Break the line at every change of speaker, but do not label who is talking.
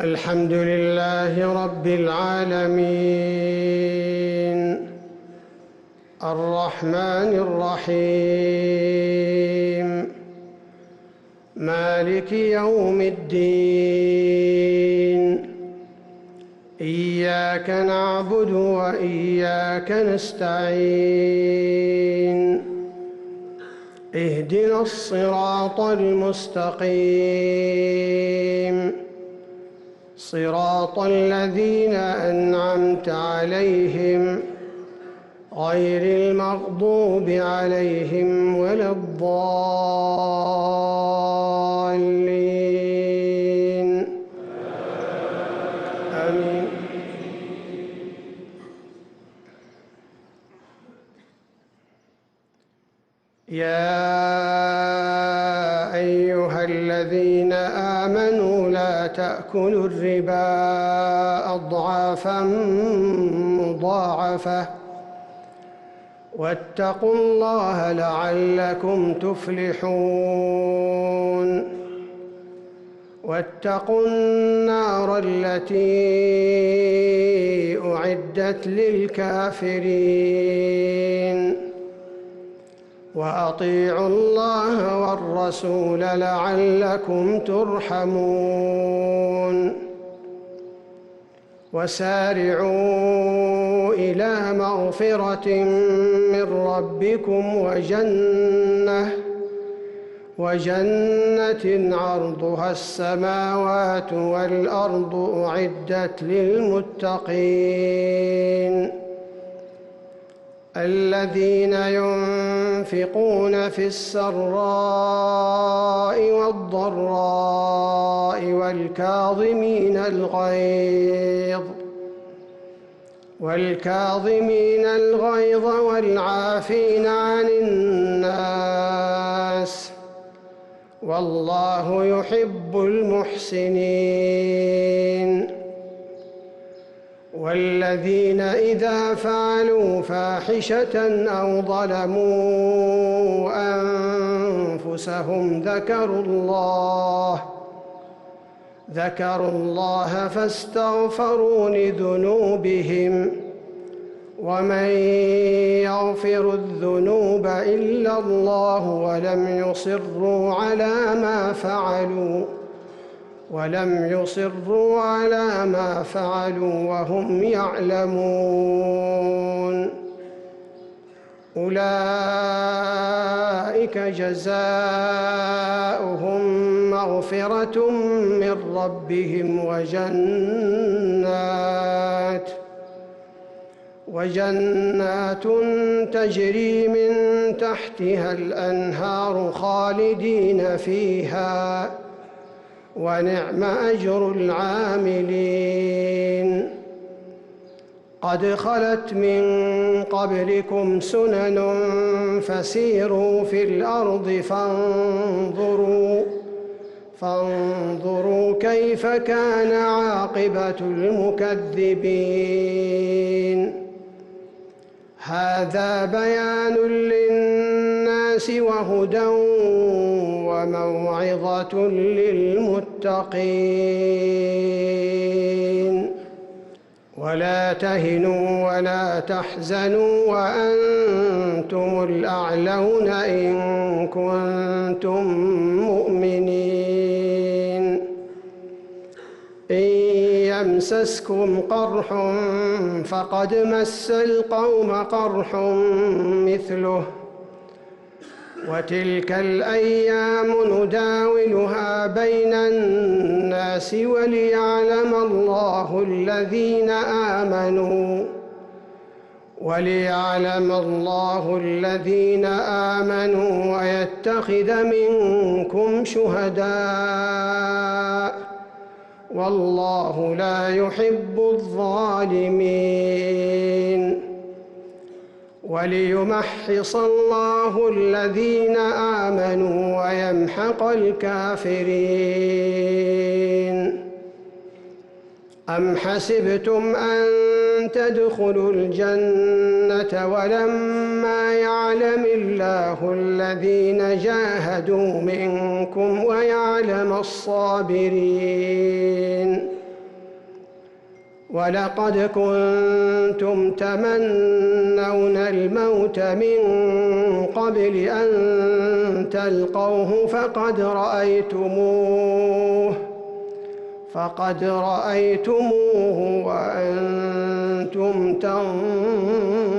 الحمد لله رب العالمين، الرحمن الرحيم، مالك يوم الدين. إياك نعبد وإياك نستعين. اهدنا الصراط المستقيم، صراط الذين أنعمت عليهم غير المغضوب عليهم ولا الضالين. آمين. يا أيها الذين آمنوا لا تأكلوا الربا أضعافا مضاعفة واتقوا الله لعلكم تفلحون. واتقوا النار التي أعدت للكافرين. وأطيعوا الله والرسول لعلكم ترحمون. وسارعوا إلى مغفرة من ربكم وجنة عرضها السماوات والأرض أعدت للمتقين الذين ينفقون في السراء والضراء والكاظمين الغيظ والعافين عن الناس، والله يحب المحسنين. والذين إذا فعلوا فاحشة أو ظلموا أنفسهم ذكروا الله فاستغفروا لذنوبهم، ومن يغفر الذنوب إلا الله ولم يصروا على ما فعلوا وهم يعلمون. أولئك جزاؤهم مغفرة من ربهم وجنات تجري من تحتها الأنهار خالدين فيها، ونعم أجر العاملين. قد خلت من قبلكم سنن فسيروا في الأرض فانظروا كيف كان عاقبة المكذبين. هذا بيان للناس وهدى وموعظة للمتقين. ولا تهنوا ولا تحزنوا وأنتم الأعلون إن كنتم مؤمنين. إن يمسسكم قرح فقد مس القوم قرح مثله، وتلك الأيام نداولها بين الناس وليعلم الله الذين آمنوا ويتخذ منكم شهداء، والله لا يحب الظالمين. وليمحص الله الذين آمنوا ويمحق الكافرين. أم حسبتم أن تدخلوا الجنة ولما يعلم الله الذين جاهدوا منكم ويعلم الصابرين ولقد كنتم تمنون الموت من قبل أن تلقوه فقد رأيتموه وأنتم تنظرون